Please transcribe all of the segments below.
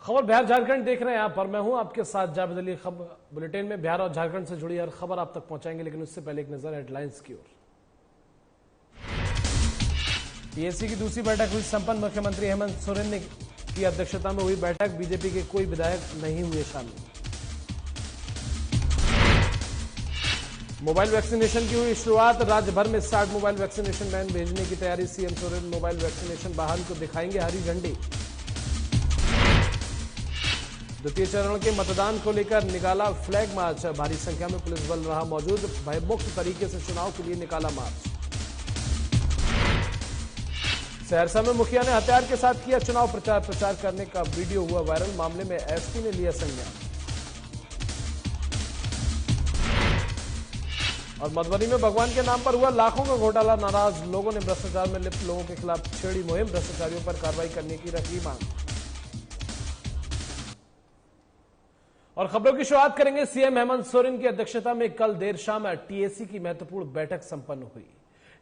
खबर बिहार झारखंड देख रहे हैं आप, पर मैं हूं आपके साथ जावेद अली। खबर बुलेटिन में बिहार और झारखंड से जुड़ी हर खबर आप तक पहुंचाएंगे, लेकिन उससे पहले एक नजर हेडलाइंस की ओर। टीएससी की दूसरी बैठक हुई संपन्न। मुख्यमंत्री हेमंत सोरेन की अध्यक्षता में हुई बैठक। बीजेपी के कोई विधायक नहीं हुए शामिल। मोबाइल वैक्सीनेशन की हुई शुरुआत। राज्य भर में 60 मोबाइल वैक्सीनेशन वैन भेजने की तैयारी। सीएम सोरेन मोबाइल वैक्सीनेशन वाहन को दिखाएंगे हरी झंडी। द्वितीय चरण के मतदान को लेकर निकाला फ्लैग मार्च। भारी संख्या में पुलिस बल रहा मौजूद। भयमुक्त तरीके से चुनाव के लिए निकाला मार्च। सहरसा में मुखिया ने हथियार के साथ किया चुनाव प्रचार। प्रचार करने का वीडियो हुआ वायरल। मामले में एसपी ने लिया संज्ञान। और मधुबनी में भगवान के नाम पर हुआ लाखों का घोटाला। नाराज लोगों ने भ्रष्टाचार में लिप्त लोगों के खिलाफ छेड़ी मुहिम। भ्रष्टाचारियों पर कार्रवाई करने की रखी मांग। और खबरों की शुरुआत करेंगे। सीएम हेमंत सोरेन की अध्यक्षता में कल देर शाम टीएससी की महत्वपूर्ण बैठक संपन्न हुई।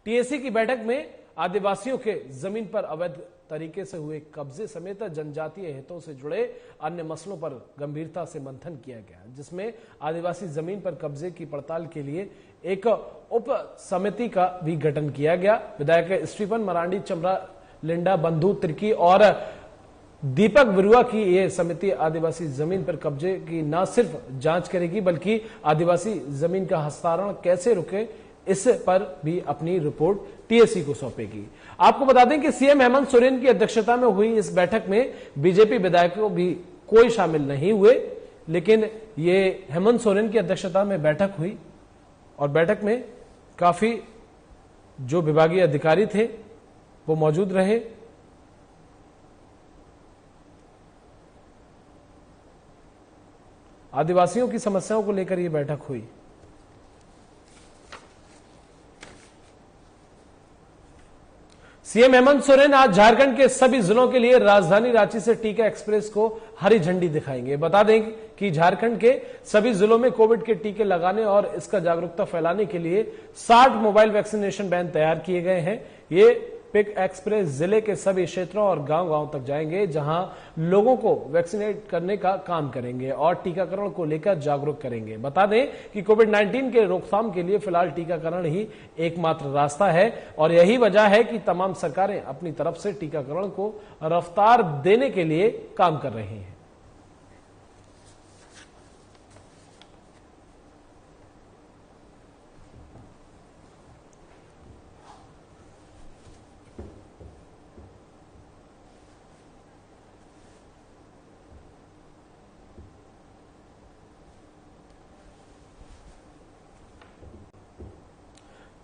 टीएससी की बैठक में आदिवासियों के जमीन पर अवैध तरीके से हुए कब्जे समेत जनजातीय हितों से जुड़े अन्य मसलों पर गंभीरता से मंथन किया गया, जिसमें आदिवासी जमीन पर कब्जे की पड़ताल के लिए एक उप समिति का भी गठन किया गया। विधायक स्टीफन मरांडी, चमरा लिंडा, बंधु तिर्की और दीपक बिरुआ की यह समिति आदिवासी जमीन पर कब्जे की न सिर्फ जांच करेगी, बल्कि आदिवासी जमीन का हस्तांतरण कैसे रुके इस पर भी अपनी रिपोर्ट टीएससी को सौंपेगी। आपको बता दें कि सीएम हेमंत सोरेन की अध्यक्षता में हुई इस बैठक में बीजेपी विधायकों भी कोई शामिल नहीं हुए, लेकिन ये हेमंत सोरेन की अध्यक्षता में बैठक हुई और बैठक में काफी जो विभागीय अधिकारी थे वो मौजूद रहे। आदिवासियों की समस्याओं को लेकर यह बैठक हुई। सीएम हेमंत सोरेन आज झारखंड के सभी जिलों के लिए राजधानी रांची से टीका एक्सप्रेस को हरी झंडी दिखाएंगे। बता दें कि झारखंड के सभी जिलों में कोविड के टीके लगाने और इसका जागरूकता फैलाने के लिए 60 मोबाइल वैक्सीनेशन वैन तैयार किए गए हैं। ये पिक एक्सप्रेस जिले के सभी क्षेत्रों और गांव-गांव तक जाएंगे, जहां लोगों को वैक्सीनेट करने का काम करेंगे और टीकाकरण को लेकर जागरूक करेंगे। बता दें कि कोविड-19 के रोकथाम के लिए फिलहाल टीकाकरण ही एकमात्र रास्ता है और यही वजह है कि तमाम सरकारें अपनी तरफ से टीकाकरण को रफ्तार देने के लिए काम कर रही हैं।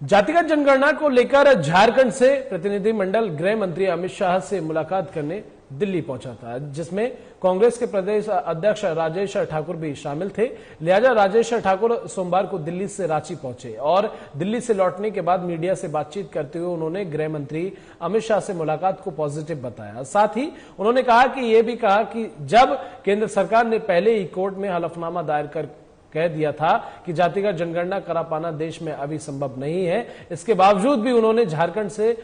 जातिगत जनगणना को लेकर झारखंड से प्रतिनिधिमंडल गृह मंत्री अमित शाह से मुलाकात करने दिल्ली पहुंचा था, जिसमें कांग्रेस के प्रदेश अध्यक्ष राजेश ठाकुर भी शामिल थे। लिहाजा राजेश ठाकुर सोमवार को दिल्ली से रांची पहुंचे और दिल्ली से लौटने के बाद मीडिया से बातचीत करते हुए उन्होंने गृह मंत्री अमित शाह से मुलाकात को पॉजिटिव बताया। साथ ही उन्होंने कहा कि यह भी कहा कि जब केंद्र सरकार ने पहले ही कोर्ट में हलफनामा दायर कर कह दिया था कि जातिगत जनगणना करा पाना देश में अभी संभव नहीं है, इसके बावजूद भी उन्होंने झारखंड से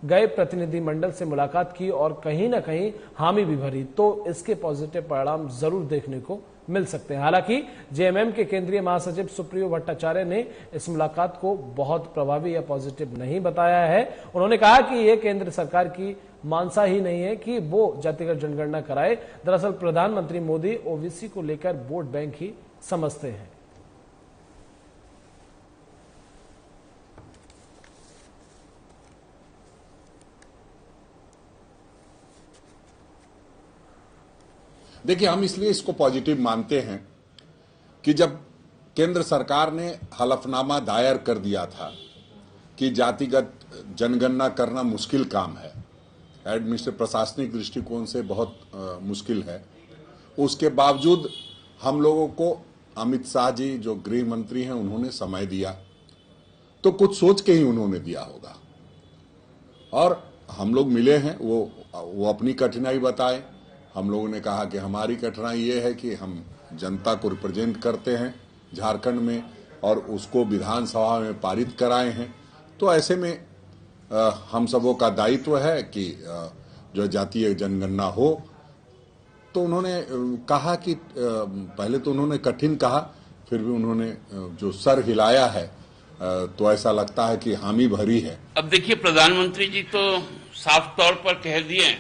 गए प्रतिनिधिमंडल से मुलाकात की और कहीं ना कहीं हामी भी भरी, तो इसके पॉजिटिव परिणाम जरूर देखने को मिल सकते हैं। हालांकि जेएमएम के केंद्रीय महासचिव सुप्रियो भट्टाचार्य ने इस मुलाकात को बहुत प्रभावी या पॉजिटिव नहीं बताया है। उन्होंने कहा कि यह केंद्र सरकार की मानसा ही नहीं है कि वो जातिगत जनगणना कराए। दरअसल प्रधानमंत्री मोदी ओबीसी को लेकर वोट बैंक ही समझते हैं। देखिए, हम इसलिए इसको पॉजिटिव मानते हैं कि जब केंद्र सरकार ने हलफनामा दायर कर दिया था कि जातिगत जनगणना करना मुश्किल काम है, एडमिनिस्ट्रेटिव प्रशासनिक दृष्टिकोण से बहुत मुश्किल है, उसके बावजूद हम लोगों को अमित शाह जी जो गृह मंत्री हैं उन्होंने समय दिया, तो कुछ सोच के ही उन्होंने दिया होगा। और हम लोग मिले हैं, वो अपनी कठिनाई बताए। हम लोगों ने कहा कि हमारी कठिनाई ये है कि हम जनता को रिप्रेजेंट करते हैं झारखंड में और उसको विधानसभा में पारित कराए हैं, तो ऐसे में हम सबों का दायित्व है कि जो जातीय जनगणना हो तो उन्होंने कहा कि पहले तो उन्होंने कठिन कहा, फिर भी उन्होंने जो सर हिलाया है तो ऐसा लगता है कि हामी भरी है। अब देखिए, प्रधानमंत्री जी तो साफ तौर पर कह दिए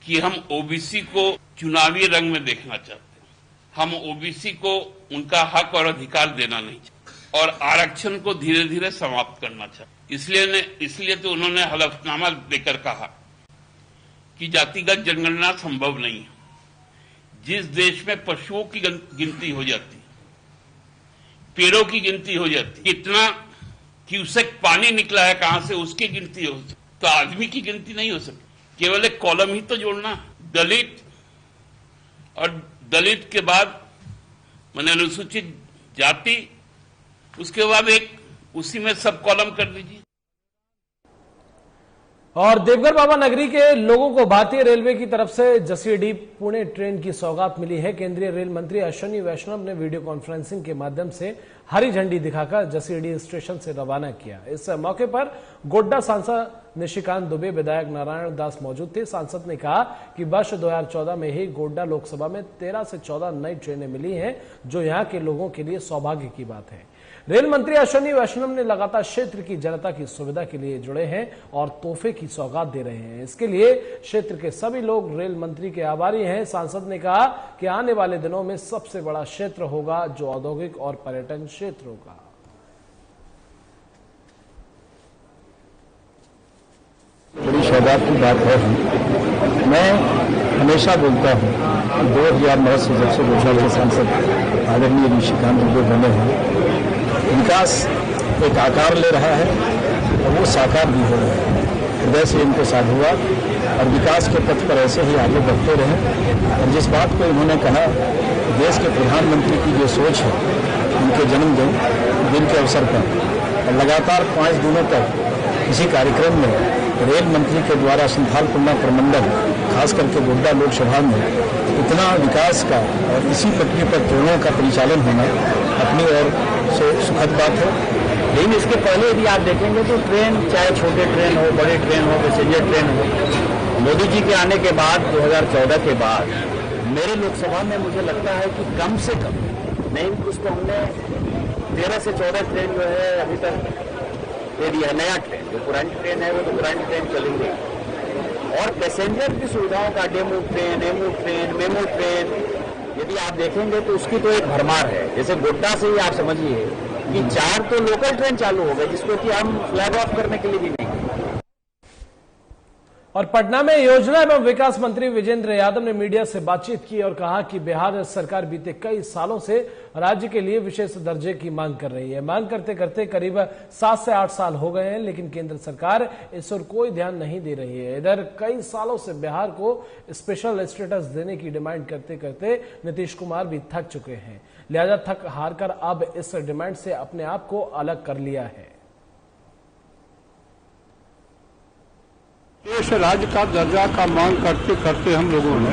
कि हम ओबीसी को चुनावी रंग में देखना चाहते हैं, हम ओबीसी को उनका हक और अधिकार देना नहीं चाहते और आरक्षण को धीरे धीरे समाप्त करना चाहते। इसलिए तो उन्होंने हलफनामा देकर कहा कि जातिगत जनगणना संभव नहीं है। जिस देश में पशुओं की गिनती हो जाती, पेड़ों की गिनती हो जाती, कितना क्यूसेक पानी निकला है कहां से उसकी गिनती हो सकती, तो आदमी की गिनती नहीं हो सकती। केवल एक कॉलम ही तो जोड़ना, दलित और दलित के बाद माने अनुसूचित जाति, उसके बाद एक उसी में सब कॉलम कर दीजिए। और देवघर बाबा नगरी के लोगों को भारतीय रेलवे की तरफ से जसीडीह पुणे ट्रेन की सौगात मिली है। केंद्रीय रेल मंत्री अश्विनी वैष्णव ने वीडियो कॉन्फ्रेंसिंग के माध्यम से हरी झंडी दिखाकर जसीडीह स्टेशन से रवाना किया। इस मौके पर गोड्डा सांसद निशिकांत दुबे, विधायक नारायण दास मौजूद थे। सांसद ने कहा कि वर्ष 2014 में ही गोड्डा लोकसभा में 13 से 14 नई ट्रेनें मिली हैं, जो यहां के लोगों के लिए सौभाग्य की बात है। रेल मंत्री अश्विनी वैष्णव ने लगातार क्षेत्र की जनता की सुविधा के लिए जुड़े हैं और तोहफे की सौगात दे रहे हैं। इसके लिए क्षेत्र के सभी लोग रेल मंत्री के आभारी हैं। सांसद ने कहा कि आने वाले दिनों में सबसे बड़ा क्षेत्र होगा जो औद्योगिक और पर्यटन क्षेत्र होगा। बड़ी सौगात की बात है। मैं हमेशा बोलता हूँ 2009 से जब से गोड्डा के सांसद आदरणीय निशिकांत दुबे बने हैं, विकास एक आकार ले रहा है और वो साकार भी हो रहा है। हृदय से इनको साधुवाद और विकास के पथ पर ऐसे ही आगे बढ़ते रहें। और जिस बात को उन्होंने कहा, देश के प्रधानमंत्री की जो सोच है, उनके जन्मदिन के अवसर पर और लगातार 5 दिनों तक इसी कार्यक्रम में रेल मंत्री के द्वारा संथालकुंडा प्रमंडल, खास करके गोड्डा लोकसभा में इतना विकास का और इसी पटरी पर ट्रेनों का परिचालन होना अपनी ओर से सुखद बात है। लेकिन इसके पहले यदि आप देखेंगे तो ट्रेन, चाहे छोटे ट्रेन हो, बड़े ट्रेन हो, पैसेंजर ट्रेन हो, मोदी जी के आने के बाद 2014 के बाद मेरे लोकसभा में मुझे लगता है कि कम से कम नहीं कुछ तो हमने 13 से 14 ट्रेन जो है अभी तक दे दिया है। नया ट्रेन, जो पुरानी ट्रेन है वो तो पुरानी ट्रेन चलेंगे और पैसेंजर की सुविधाओं का DEMU train, EMU train, MEMU train यदि आप देखेंगे तो उसकी तो एक भरमार है। जैसे गोड्डा से ही आप समझिए कि 4 तो लोकल ट्रेन चालू हो गए, जिसको कि हम फ्लैग ऑफ करने के लिए भी नहीं। और पटना में योजना एवं विकास मंत्री विजेंद्र यादव ने मीडिया से बातचीत की और कहा कि बिहार सरकार बीते कई सालों से राज्य के लिए विशेष दर्जे की मांग कर रही है। मांग करते करते करीब 7 से 8 साल हो गए हैं, लेकिन केंद्र सरकार इस ओर कोई ध्यान नहीं दे रही है। इधर कई सालों से बिहार को स्पेशल स्टेटस देने की डिमांड करते करते नीतीश कुमार भी थक चुके हैं, लिहाजा थक हार कर अब इस डिमांड से अपने आप को अलग कर लिया है। देश राज्य का दर्जा का मांग करते करते हम लोगों ने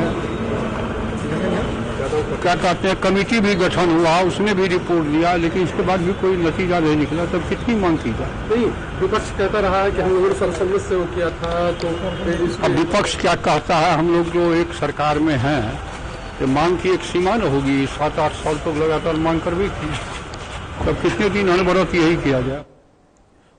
क्या कहते हैं कमेटी भी गठन हुआ, उसने भी रिपोर्ट दिया, लेकिन इसके बाद भी कोई नतीजा नहीं निकला। तब कितनी मांग की जाए? नहीं, विपक्ष कहता रहा है कि हम लोगों ने संसद से वो किया था, तो अब विपक्ष क्या कहता है? हम लोग जो एक सरकार में हैं, ये मांग की एक सीमा न होगी। 7-8 साल तक लगातार मांग कर भी की, तब कितने दिन अनवरत यही किया जाए।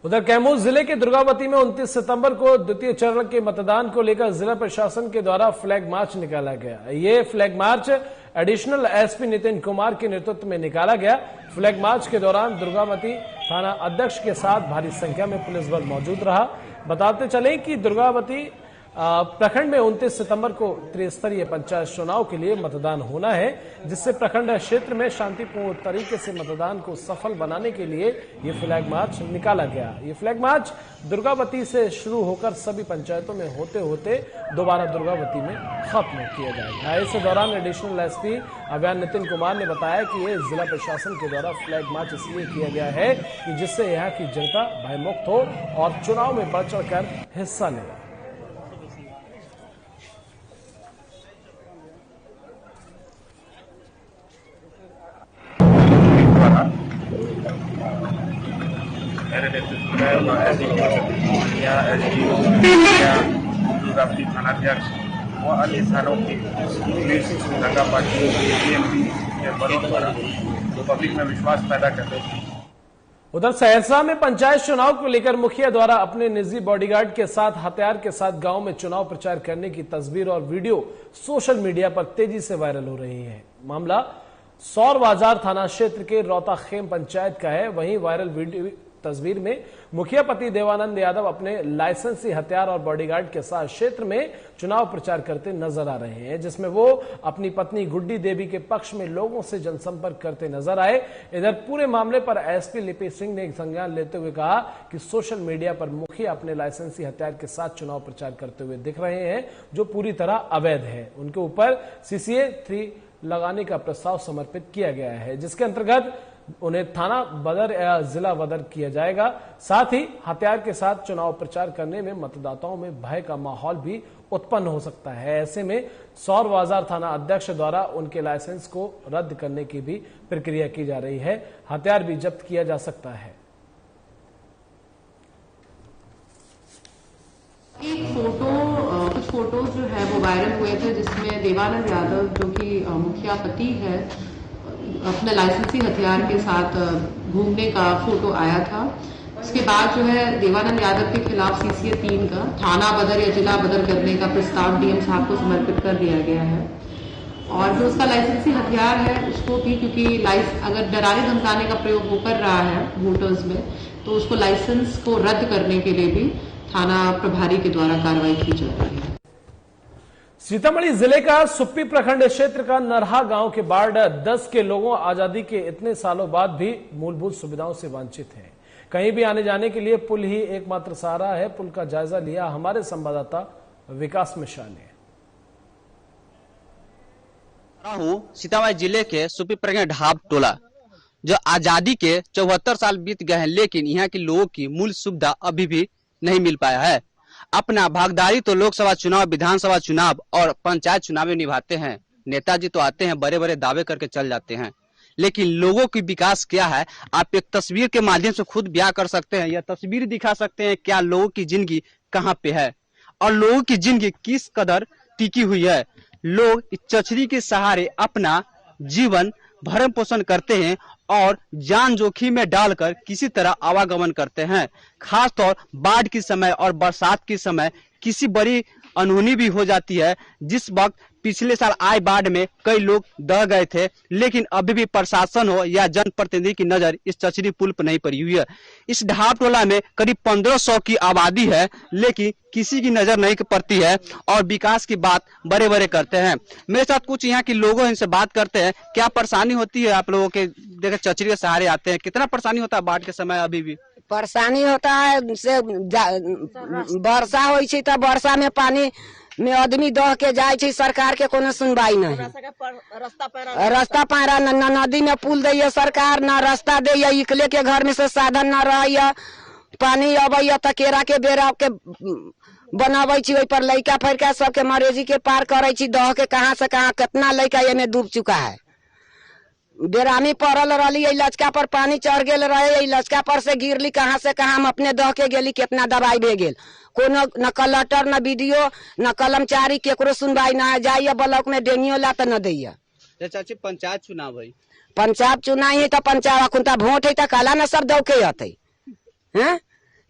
उधर कैमूर जिले के दुर्गावती में 29 सितंबर को द्वितीय चरण के मतदान को लेकर जिला प्रशासन के द्वारा फ्लैग मार्च निकाला गया। ये flag march additional SP Nitin Kumar के नेतृत्व में निकाला गया। फ्लैग मार्च के दौरान दुर्गावती थाना अध्यक्ष के साथ भारी संख्या में पुलिस बल मौजूद रहा। बताते चले कि दुर्गावती प्रखंड में 29 सितंबर को त्रिस्तरीय पंचायत चुनाव के लिए मतदान होना है, जिससे प्रखंड क्षेत्र में शांतिपूर्ण तरीके से मतदान को सफल बनाने के लिए ये फ्लैग मार्च निकाला गया। ये फ्लैग मार्च दुर्गावती से शुरू होकर सभी पंचायतों में होते होते दोबारा दुर्गावती में खत्म किया जाएगा। इस दौरान एडिशनल एसपी अभियान नितिन कुमार ने बताया कि ये जिला प्रशासन के द्वारा फ्लैग मार्च इसलिए किया गया है कि जिससे यहाँ की जनता भयमुक्त हो और चुनाव में बढ़ चढ़कर हिस्सा ले। थानाध्यक्ष व अन्य स्थानों की पुलिस, गंगा पार्टी, बीएमपी के बलों द्वारा पब्लिक में विश्वास पैदा करने की। उधर सहरसा में पंचायत चुनाव को लेकर मुखिया द्वारा अपने निजी बॉडीगार्ड के साथ हथियार के साथ गांव में चुनाव प्रचार करने की तस्वीर और वीडियो सोशल मीडिया पर तेजी से वायरल हो रही है। मामला सौर बाजार थाना क्षेत्र के रौताखेम पंचायत का है। वहीं वायरल वीडियो तस्वीर में मुखिया पति देवानंद यादव अपने लाइसेंसी हथियार और बॉडीगार्ड के साथ क्षेत्र में चुनाव प्रचार करते नजर आ रहे हैं, जिसमें वो अपनी पत्नी गुड्डी देवी के पक्ष में लोगों से जनसंपर्क करते नजर आए। इधर पूरे मामले पर एसपी लिपि सिंह ने संज्ञान लेते हुए कहा कि सोशल मीडिया पर मुखिया अपने लाइसेंसी हथियार के साथ चुनाव प्रचार करते हुए दिख रहे हैं, जो पूरी तरह अवैध है। उनके ऊपर CCA 3 लगाने का प्रस्ताव समर्पित किया गया है, जिसके अंतर्गत उन्हें थाना बदर या जिला बदर किया जाएगा। साथ ही हथियार के साथ चुनाव प्रचार करने में मतदाताओं में भय का माहौल भी उत्पन्न हो सकता है। ऐसे में सौर बाजार थाना अध्यक्ष द्वारा उनके लाइसेंस को रद्द करने की भी प्रक्रिया की जा रही है। हथियार भी जब्त किया जा सकता है। एक कुछ फोटो जो है वो वायरल हुए थे, जिसमें देवानंद यादव जो कि मुखिया पति है, अपने लाइसेंसी हथियार के साथ घूमने का फोटो आया था। उसके बाद जो है देवानंद यादव के खिलाफ CCA 3 का थाना बदर या जिला बदर करने का प्रस्ताव DM साहब को समर्पित कर दिया गया है। और जो उसका लाइसेंसी हथियार है उसको भी, क्योंकि अगर डराने धमकाने का प्रयोग वो कर रहा है वोटर्स में, तो उसको लाइसेंस को रद्द करने के लिए भी थाना प्रभारी के द्वारा कार्रवाई की जा रही है। सीतामढ़ी जिले का सुप्पी प्रखंड क्षेत्र का नरहा गांव के वार्ड 10 के लोगों आजादी के इतने सालों बाद भी मूलभूत सुविधाओं से वंचित हैं। कहीं भी आने जाने के लिए पुल ही एकमात्र सहारा है। पुल का जायजा लिया हमारे संवाददाता विकास मिश्रा ने। सीतामढ़ी जिले के सुप्पी प्रखंड ढाब टोला, जो आजादी के 74 साल बीत गए हैं, लेकिन यहाँ के लोगों की मूल सुविधा अभी भी नहीं मिल पाया है। अपना भागीदारी तो लोकसभा चुनाव, विधानसभा चुनाव और पंचायत चुनाव में निभाते हैं। नेताजी तो आते हैं, बड़े बड़े दावे करके चल जाते हैं, लेकिन लोगों की विकास क्या है, आप एक तस्वीर के माध्यम से खुद बयां कर सकते हैं। यह तस्वीर दिखा सकते हैं क्या लोगों की जिंदगी कहाँ पे है और लोगों की जिंदगी किस कदर टिकी हुई है। लोग इस चचरी के सहारे अपना जीवन भरण पोषण करते हैं और जान जोखिम में डालकर किसी तरह आवागमन करते हैं। खासतौर बाढ़ के समय और बरसात के समय किसी बड़ी अनहोनी भी हो जाती है। जिस वक्त पिछले साल आए बाढ़ में कई लोग दह गए थे, लेकिन अभी भी प्रशासन हो या जनप्रतिनिधि की नजर इस चचरी पुल पर नहीं पड़ी हुई है। इस ढाब टोला में करीब 1500 की आबादी है, लेकिन किसी की नजर नहीं पड़ती है और विकास की बात बड़े बड़े करते हैं। मेरे साथ कुछ यहाँ के लोगों इनसे बात करते हैं, क्या परेशानी होती है आप लोगों के, देखे चचरी के सहारे आते हैं, कितना परेशानी होता है बाढ़ के समय? अभी भी परेशानी होता है से वर्षा हो, तो वर्षा में पानी में आदमी दह के जाए, सरकार के कोनो सुनवाई नहीं। रास्ता पैरा नदी में पुल दैया सरकार, न रास्ता दैया, इकले के घर में से साधन न रह, पानी अबैया तो केरा के बेरा के बनावे छी, पर लड़का फड़का सबके मरेजी के पार करे छी, दह के कहाँ से कहाँ कितना लड़का ये में डूब चुका है। बेरामी पड़ल रही, लचका पर पानी चढ़ गेल रहे, लचका पर से गिरली, कहाँ से कहाँ हम अपने दह के गेली, कितना दवाई भे गेल। कोनो न कलेक्टर न BDO न कर्मचारी केकरो सुनवाई न जाइए, ब्लॉक में डेनियो ला तो न दैया। चाची पंचायत चुनाव है, पंचायत चुनाव है तो पंचायत अखुनता वोट है तो काला न सब दौके आते हैं।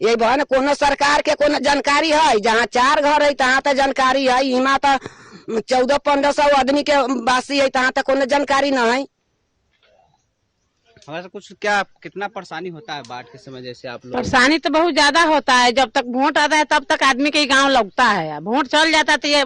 ये बहन कोनो सरकार के कोनो जानकारी है? जहाँ 4 घर है तहाँ तो जानकारी है, यहाँ तो 1400-1500 आदमी के वासी है, तहाँ तो कोनो जानकारी न है। हमारे कुछ क्या कितना परेशानी होता है बाढ़ के समय? जैसे आप लोग परेशानी तो बहुत ज्यादा होता है, जब तक वोट आता है तब तक आदमी के गांव लगता है, वोट चल जाता है तो ये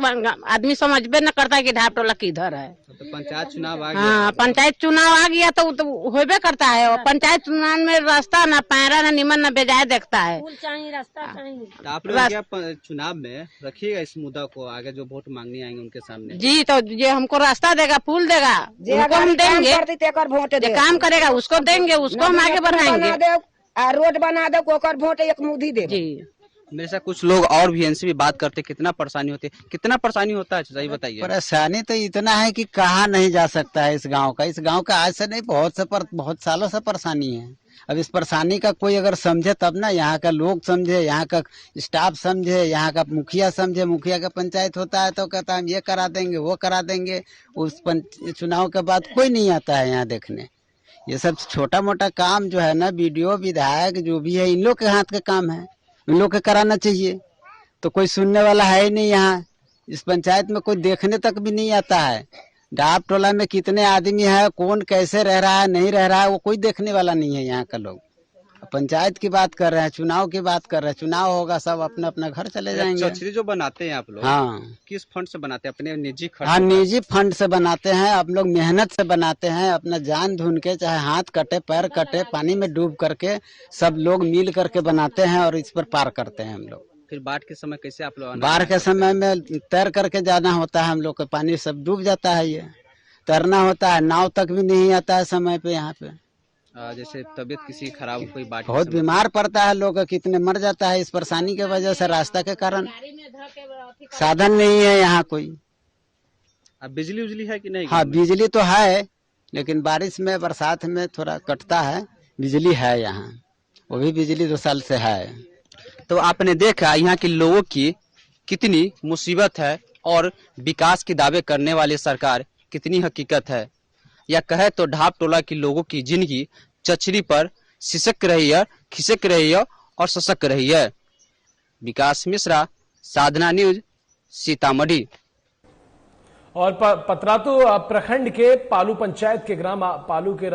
आदमी समझबे न करता है कि ढाब टोला किधर है। तो पंचायत चुनाव आ गया। हाँ, पंचायत चुनाव आ गया तो होबे करता है। और पंचायत चुनाव में रास्ता न पैरा न निमन न बेजाय देखता है। रास्ता चाहिए। तो आप लोग क्या चुनाव में रखिएगा इस मुद्दा को आगे, जो वोट मांगने आएंगे उनके सामने? जी, तो ये हमको रास्ता देगा, पुल देगा, उनको हम देंगे, काम करेगा उसको देंगे, उसको हम आगे बढ़ाएंगे। रोड बना दो, वोट एक मुधी दे। मेरे साथ कुछ लोग और भी इनसे भी बात करते, कितना परेशानी होती है, कितना परेशानी होता है सही बताइए। परेशानी तो इतना है कि कहा नहीं जा सकता है इस गांव का। इस गांव का आज से नहीं, बहुत सालों से परेशानी है। अब इस परेशानी का कोई अगर समझे तब ना, यहाँ का लोग समझे, यहाँ का स्टाफ समझे, यहाँ का मुखिया समझे। मुखिया का पंचायत होता है तो कहता है हम ये करा देंगे वो करा देंगे, उस चुनाव के बाद कोई नहीं आता है यहाँ देखने। ये सब छोटा मोटा काम जो है ना, बीडीओ विधायक जो भी है, इन लोग के हाथ का काम है, इन लोग के कराना चाहिए। तो कोई सुनने वाला है ही नहीं यहाँ, इस पंचायत में कोई देखने तक भी नहीं आता है। डाब टोला में कितने आदमी है, कौन कैसे रह रहा है नहीं रह रहा है, वो कोई देखने वाला नहीं है यहाँ का लोग। पंचायत की बात कर रहे हैं, चुनाव की बात कर रहे हैं, चुनाव होगा सब अपना अपना घर चले जाएंगे। चचरी जो बनाते हैं आप लोग, हाँ, किस फंड से बनाते हैं? अपने निजी खर्च? हाँ, निजी फंड से बनाते हैं। आप लोग मेहनत से बनाते हैं, अपना जान धुन के, चाहे हाथ कटे पैर कटे, पानी में डूब करके सब लोग मिल करके बनाते हैं और इस पर पार करते हैं हम लोग। फिर बाढ़ के समय कैसे आप लोग? बाढ़ के समय में तैर करके जाना होता है हम लोग को, पानी सब डूब जाता है, ये तैरना होता है, नाव तक भी नहीं आता है समय पे यहाँ पे। जैसे तबीयत किसी खराब, कोई बाढ़ बहुत बीमार पड़ता है लोग, कितने मर जाता है इस परेशानी के वजह से, रास्ता के कारण साधन नहीं है यहाँ कोई। अब बिजली उजली है कि नहीं? हाँ, बिजली तो है, लेकिन बारिश में बरसात में थोड़ा कटता है। बिजली है यहाँ, वो भी बिजली 2 साल से है। तो आपने देखा यहाँ के लोगों की कितनी मुसीबत है और विकास के दावे करने वाली सरकार कितनी हकीकत है। या कहे तो ढाब टोला के लोगों की जिंदगी चचरी पर सिसक रही है, खिसक रही है और ससक रही है। विकास मिश्रा, साधना न्यूज, सीतामढ़ी। और पतरातू प्रखंड के पालू पंचायत के ग्राम पालू के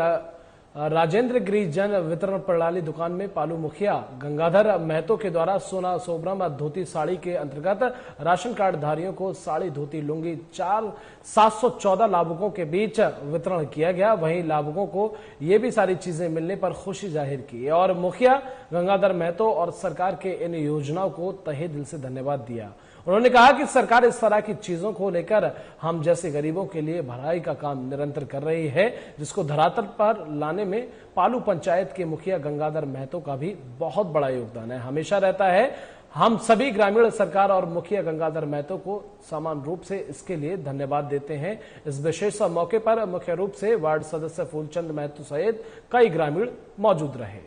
राजेंद्र गिरी जन वितरण प्रणाली दुकान में पालू मुखिया गंगाधर महतो के द्वारा सोना सोबरम धोती साड़ी के अंतर्गत राशन कार्ड धारियों को साड़ी धोती लुंगी 714 लाभुकों के बीच वितरण किया गया। वहीं लाभुकों को ये भी सारी चीजें मिलने पर खुशी जाहिर की और मुखिया गंगाधर महतो और सरकार के इन योजनाओं को तहे दिल से धन्यवाद दिया। उन्होंने कहा कि सरकार इस तरह की चीजों को लेकर हम जैसे गरीबों के लिए भलाई का काम निरंतर कर रही है, जिसको धरातल पर लाने में पालू पंचायत के मुखिया गंगाधर महतो का भी बहुत बड़ा योगदान है, हमेशा रहता है। हम सभी ग्रामीण सरकार और मुखिया गंगाधर महतो को समान रूप से इसके लिए धन्यवाद देते हैं। इस विशेष मौके पर मुख्य रूप से वार्ड सदस्य फूलचंद महतो सहित कई ग्रामीण मौजूद रहे।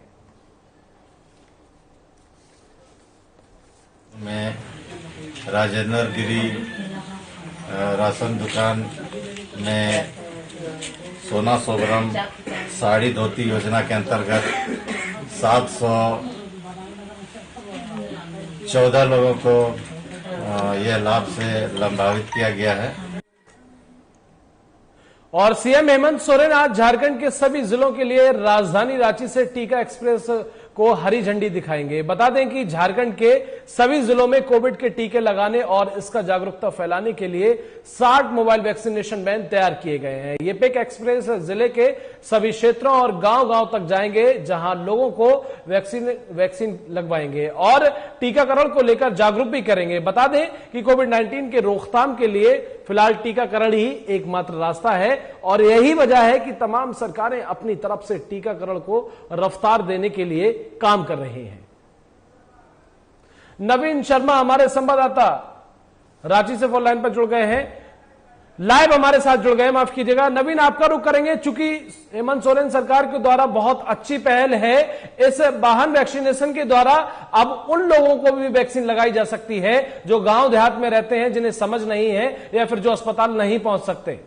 मैं राजेंद्र गिरी राशन दुकान में सोना सोबरम साड़ी धोती योजना के अंतर्गत 714 लोगों को यह लाभ से लाभान्वित किया गया है। और सीएम हेमंत सोरेन आज झारखंड के सभी जिलों के लिए राजधानी रांची से टीका एक्सप्रेस को हरी झंडी दिखाएंगे। बता दें कि झारखंड के सभी जिलों में कोविड के टीके लगाने और इसका जागरूकता फैलाने के लिए 60 मोबाइल वैक्सीनेशन वैन तैयार किए गए हैं। ये पिक एक्सप्रेस जिले के सभी क्षेत्रों और गांव-गांव तक जाएंगे, जहां लोगों को वैक्सीन लगवाएंगे और टीकाकरण को लेकर जागरूक भी करेंगे। बता दें कि कोविड-19 के रोकथाम के लिए फिलहाल टीकाकरण ही एकमात्र रास्ता है और यही वजह है कि तमाम सरकारें अपनी तरफ से टीकाकरण को रफ्तार देने के लिए काम कर रही हैं। नवीन शर्मा हमारे संवाददाता रांची से फोन लाइन पर जुड़ गए हैं, लाइव हमारे साथ जुड़ गए, माफ कीजिएगा। नवीन, आपका रुख करेंगे, चूंकि हेमंत सोरेन सरकार के द्वारा बहुत अच्छी पहल है इस वाहन वैक्सीनेशन के द्वारा, अब उन लोगों को भी वैक्सीन लगाई जा सकती है जो गांव देहात में रहते हैं, जिन्हें समझ नहीं है या फिर जो अस्पताल नहीं पहुंच सकते।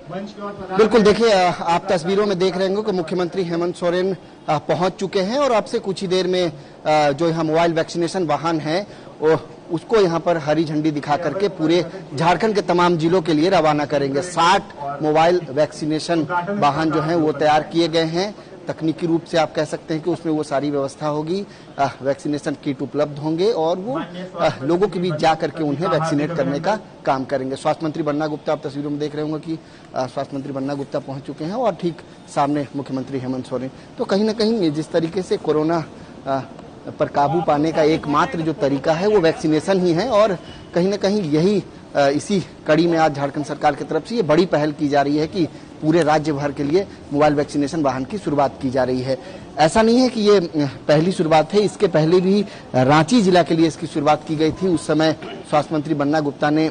बिल्कुल, देखिए आप तस्वीरों में देख रहे होंगे कि मुख्यमंत्री हेमंत सोरेन पहुंच चुके हैं और अब से कुछ ही देर में जो यहाँ मोबाइल वैक्सीनेशन वाहन है उसको यहाँ पर हरी झंडी दिखा करके पूरे झारखंड के तमाम जिलों के लिए रवाना करेंगे। 60 मोबाइल वैक्सीनेशन वाहन जो हैं वो तैयार किए गए हैं। तकनीकी रूप से आप कह सकते हैं कि उसमें वो सारी व्यवस्था होगी, वैक्सीनेशन किट उपलब्ध होंगे और वो लोगों के बीच जा करके उन्हें वैक्सीनेट करने का काम करेंगे। स्वास्थ्य मंत्री बन्ना गुप्ता, आप तस्वीरों में देख रहे होंगे कि स्वास्थ्य मंत्री बन्ना गुप्ता पहुंच चुके हैं और ठीक सामने मुख्यमंत्री हेमंत सोरेन। तो कहीं ना कहीं जिस तरीके से कोरोना पर काबू पाने का एकमात्र जो तरीका है वो वैक्सीनेशन ही है और कहीं ना कहीं यही इसी कड़ी में आज झारखंड सरकार की तरफ से ये बड़ी पहल की जा रही है कि पूरे राज्य भर के लिए मोबाइल वैक्सीनेशन वाहन की शुरुआत की जा रही है। ऐसा नहीं है कि ये पहली शुरुआत है, इसके पहले भी रांची जिला के लिए इसकी शुरुआत की गई थी। उस समय स्वास्थ्य मंत्री बन्ना गुप्ता ने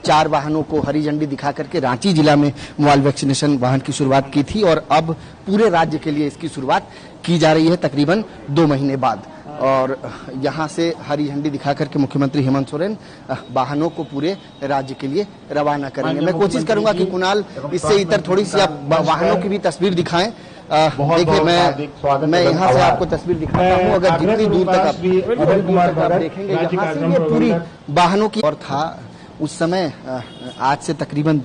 4 वाहनों को हरी झंडी दिखा करके रांची जिला में मोबाइल वैक्सीनेशन वाहन की शुरुआत की थी और अब पूरे राज्य के लिए इसकी शुरुआत की जा रही है तकरीबन 2 महीने बाद। और यहां से हरी झंडी दिखा करके मुख्यमंत्री हेमंत सोरेन वाहनों को पूरे राज्य के लिए रवाना करेंगे। मैं कोशिश करूंगा कि कुणाल इससे इतर थोड़ी सी आप वाहनों की भी तस्वीर दिखाएं। देखिए मैं यहाँ से आपको तस्वीर दिखाता हूँ। अगर जितनी दूर तक आप देखेंगे यहाँ से ये पूरी वाहनों की और था उस समय आज से तकरीबन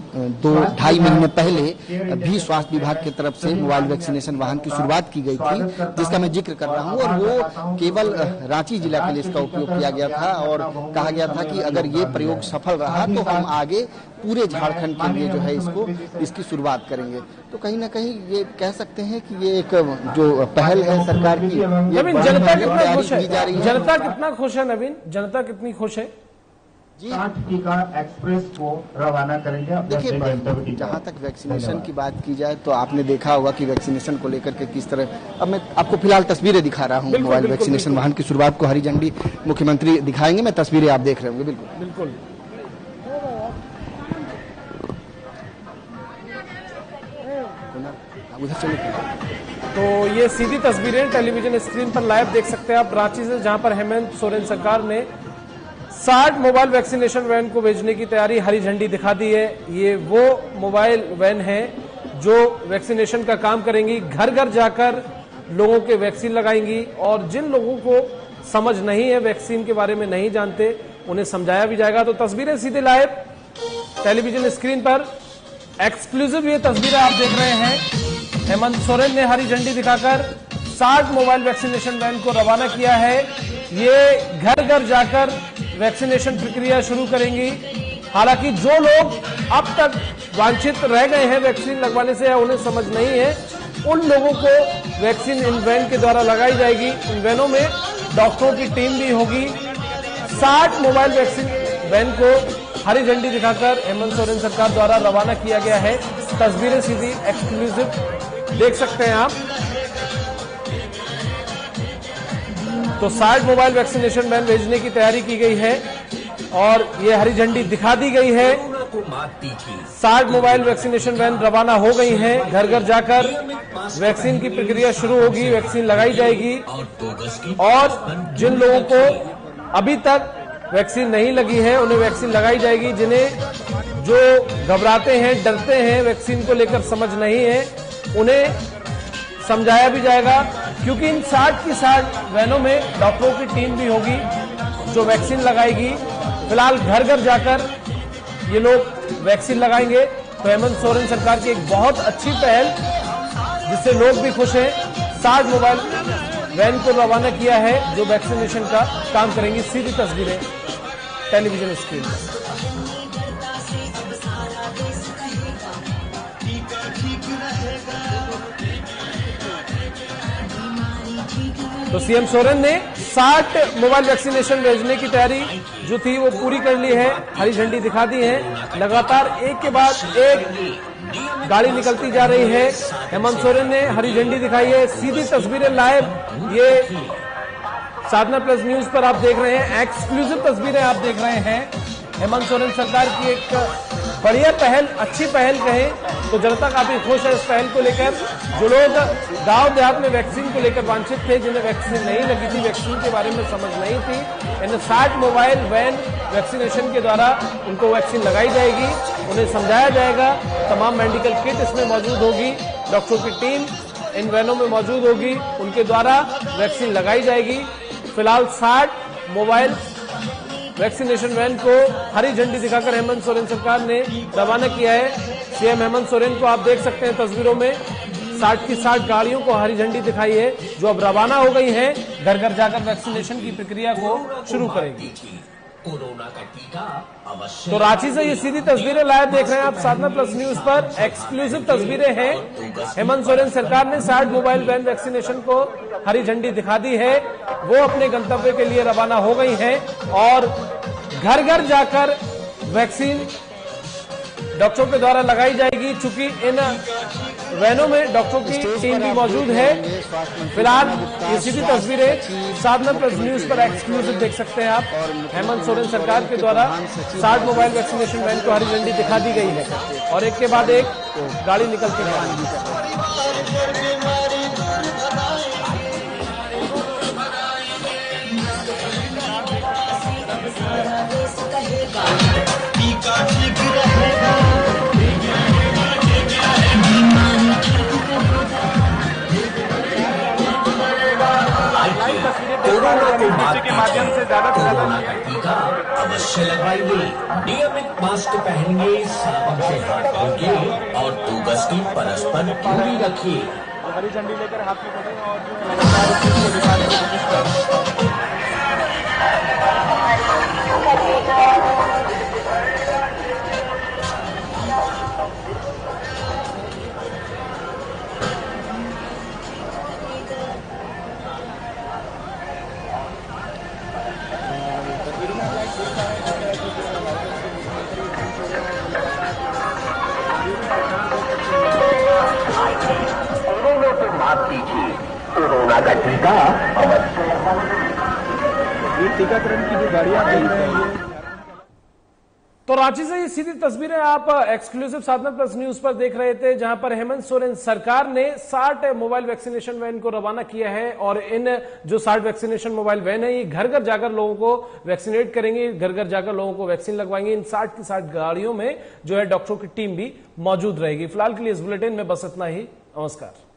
2-2.5 महीने पहले भी स्वास्थ्य विभाग की तरफ से मोबाइल वैक्सीनेशन वाहन की शुरुआत की गई थी, जिसका मैं जिक्र कर रहा हूं। और वो केवल रांची जिला के लिए इसका उपयोग किया गया था और कहा गया था कि अगर ये प्रयोग सफल रहा तो हम आगे पूरे झारखंड के लिए जो है इसकी शुरुआत करेंगे। तो कहीं ना कहीं ये कह सकते हैं कि ये एक जो पहल है सरकार की। नवीन, जनता कितना खुश है? जनता कितना खुश है नवीन? जनता कितनी खुश है? 60 टीका एक्सप्रेस को रवाना करेंगे। देखिए, जहां तक वैक्सीनेशन की बात की जाए तो आपने देखा होगा कि वैक्सीनेशन को लेकर के किस तरह, अब मैं आपको फिलहाल तस्वीरें दिखा रहा हूं। मोबाइल वैक्सीनेशन वाहन की शुरुआत को हरी झंडी मुख्यमंत्री दिखाएंगे। मैं तस्वीरें आप देख रहे होंगे। बिल्कुल उधर चले। तो ये सीधी तस्वीरें टेलीविजन स्क्रीन पर लाइव देख सकते हैं आप रांची से, जहां पर हेमंत सोरेन सरकार ने 60 मोबाइल वैक्सीनेशन वैन को भेजने की तैयारी हरी झंडी दिखा दी है। ये वो मोबाइल वैन है जो वैक्सीनेशन का काम करेंगी, घर घर जाकर लोगों के वैक्सीन लगाएंगी और जिन लोगों को समझ नहीं है, वैक्सीन के बारे में नहीं जानते, उन्हें समझाया भी जाएगा। तो तस्वीरें सीधे लाइव टेलीविजन स्क्रीन पर एक्सक्लूसिव ये तस्वीरें आप देख रहे हैं। हेमंत सोरेन ने हरी झंडी दिखाकर 60 मोबाइल वैक्सीनेशन वैन को रवाना किया है। ये घर घर जाकर वैक्सीनेशन प्रक्रिया शुरू करेंगी। हालांकि जो लोग अब तक वांछित रह गए हैं वैक्सीन लगवाने से या उन्हें समझ नहीं है, उन लोगों को वैक्सीन इन वैन के द्वारा लगाई जाएगी। इन वैनों में डॉक्टरों की टीम भी होगी। 60 मोबाइल वैक्सीन वैन को हरी झंडी दिखाकर हेमंत सोरेन सरकार द्वारा रवाना किया गया है। तस्वीरें सीधी एक्सक्लूसिव देख सकते हैं आप। तो 60 मोबाइल वैक्सीनेशन वैन भेजने की तैयारी की गई है और ये हरी झंडी दिखा दी गई है। 60 मोबाइल वैक्सीनेशन वैन रवाना हो गई हैं। घर घर जाकर वैक्सीन की प्रक्रिया शुरू होगी, वैक्सीन लगाई जाएगी और जिन लोगों को अभी तक वैक्सीन नहीं लगी है उन्हें वैक्सीन लगाई जाएगी। जिन्हें जो घबराते हैं, डरते हैं, वैक्सीन को लेकर समझ नहीं है, उन्हें समझाया भी जाएगा, क्योंकि इन 60 की 60 वैनों में डॉक्टरों की टीम भी होगी जो वैक्सीन लगाएगी। फिलहाल घर घर जाकर ये लोग वैक्सीन लगाएंगे। तो हेमंत सोरेन सरकार की एक बहुत अच्छी पहल, जिससे लोग भी खुश हैं। 60 मोबाइल वैन को रवाना किया है जो वैक्सीनेशन का काम करेंगी। सीधी तस्वीरें टेलीविजन स्क्रीन पर। तो सीएम सोरेन ने 60 मोबाइल वैक्सीनेशन भेजने की तैयारी जो थी वो पूरी कर ली है, हरी झंडी दिखा दी है। लगातार एक के बाद एक गाड़ी निकलती जा रही है। हेमंत सोरेन ने हरी झंडी दिखाई है। सीधी तस्वीरें लाइव ये साधना प्लस न्यूज पर आप देख रहे हैं। एक्सक्लूसिव तस्वीरें आप देख रहे हैं। हेमंत सोरेन सरकार की एक बढ़िया पहल, अच्छी पहल कहें तो जनता काफी खुश है इस पहल को लेकर। जो लोग गांव देहात में वैक्सीन को लेकर वांछित थे, जिन्हें वैक्सीन नहीं लगी थी, वैक्सीन के बारे में समझ नहीं थी, इन 60 मोबाइल वैन वैक्सीनेशन के द्वारा उनको वैक्सीन लगाई जाएगी, उन्हें समझाया जाएगा। तमाम मेडिकल किट इसमें मौजूद होगी, डॉक्टरों की टीम इन वैनों में मौजूद होगी, उनके द्वारा वैक्सीन लगाई जाएगी। फिलहाल 60 मोबाइल वैक्सीनेशन वैन को हरी झंडी दिखाकर हेमंत सोरेन सरकार ने रवाना किया है। सीएम हेमंत सोरेन को आप देख सकते हैं तस्वीरों में। 60 की 60 गाड़ियों को हरी झंडी दिखाई है जो अब रवाना हो गई हैं, घर घर जाकर वैक्सीनेशन की प्रक्रिया को शुरू करेगी। कोरोना का टीका अवश्य। तो रांची से ये सीधी तस्वीरें लाइव देख रहे हैं आप साधना प्लस न्यूज पर। एक्सक्लूसिव तस्वीरें हैं। हेमंत सोरेन सरकार ने 60 मोबाइल वैन वैक्सीनेशन को हरी झंडी दिखा दी है। वो अपने गंतव्य के लिए रवाना हो गई हैं और घर घर जाकर वैक्सीन डॉक्टरों के द्वारा लगाई जाएगी। चूंकि इन वैनों में डॉक्टरों की टीम भी मौजूद है। फिलहाल ये सीधी तस्वीरें साधना प्लस न्यूज पर एक्सक्लूसिव देख सकते हैं आप। हेमंत सोरेन सरकार के द्वारा 60 मोबाइल वैक्सीनेशन वैन को हरी झंडी दिखा दी गई है और एक के बाद एक गाड़ी निकलती है। कोरोना को मात के माध्यम से ज्यादा टीका अवश्य लगवाइए। नियमित मास्क पहनिए, साबुन से हाथ धोइए और 2 गज की परस्पर दूरी रखिए। हरी झंडी लेकर हाथ में पड़े और जो लगातार इसको दिखाने की कोशिश कर रहे हैं। कोरोना को मात दीजिए, कोरोना का टीका अवश्य। ये टीकाकरण की जो गाड़ियां देख रहे हैं तो रांची से ये सीधी तस्वीरें आप एक्सक्लूसिव साधना प्लस न्यूज पर देख रहे थे, जहां पर हेमंत सोरेन सरकार ने 60 मोबाइल वैक्सीनेशन वैन को रवाना किया है और इन जो 60 वैक्सीनेशन मोबाइल वैन है ये घर घर जाकर लोगों को वैक्सीनेट करेंगे, घर घर जाकर लोगों को वैक्सीन लगवाएंगे। इन 60 की 60 गाड़ियों में जो है डॉक्टरों की टीम भी मौजूद रहेगी। फिलहाल के लिए इस बुलेटिन में बस इतना ही। नमस्कार।